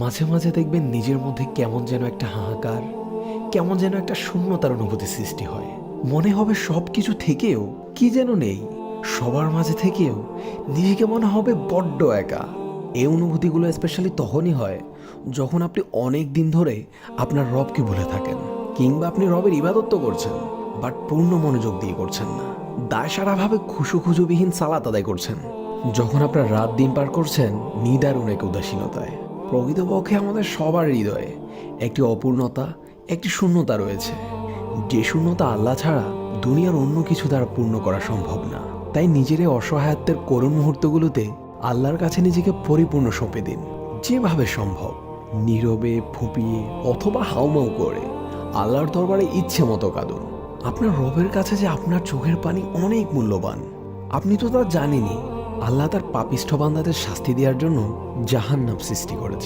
মাঝে মাঝে দেখবেন নিজের মধ্যে কেমন যেন একটা হাহাকার, কেমন যেন একটা শূন্যতার অনুভূতি সৃষ্টি হয়। মনে হবে সব কিছু থেকেও কি যেন নেই, সবার মাঝে থেকেও নিজেকে মনে হবে বড্ড একা। এই অনুভূতিগুলো স্পেশালি তখনই হয় যখন আপনি অনেক দিন ধরে আপনার রবকে ভুলে থাকেন, কিংবা আপনি রবের ইবাদত তো করছেন বাট পূর্ণ মনোযোগ দিয়ে করছেন না, দায়সারাভাবে খুশুখুজুবিহীন সালাত আদায় করছেন। যখন আপনার রাত দিন পার করছেন নিদারুণ এক উদাসীনতায়। প্রকৃতপক্ষে আমাদের সবার হৃদয়ে একটি অপূর্ণতা, একটি শূন্যতা রয়েছে, যে শূন্যতা আল্লাহ ছাড়া দুনিয়ার অন্য কিছু দ্বারা পূর্ণ করা সম্ভব না। তাই নিজের এই অসহায়ত্বের করুণ মুহূর্তগুলোতে আল্লাহর কাছে নিজেকে পরিপূর্ণ সঁপে দিন। যেভাবে সম্ভব নীরবে, ফুঁপিয়ে অথবা হাউমাউ করে আল্লাহর দরবারে ইচ্ছে মতো কাঁদুন। আপনার রবের কাছে যে আপনার চোখের পানি অনেক মূল্যবান, আপনি তো তা জানেনই। আল্লাহ তার পাপিষ্ঠ বান্দাদের শাস্তি দেওয়ার জন্য জাহান্নাম সৃষ্টি করেছেন।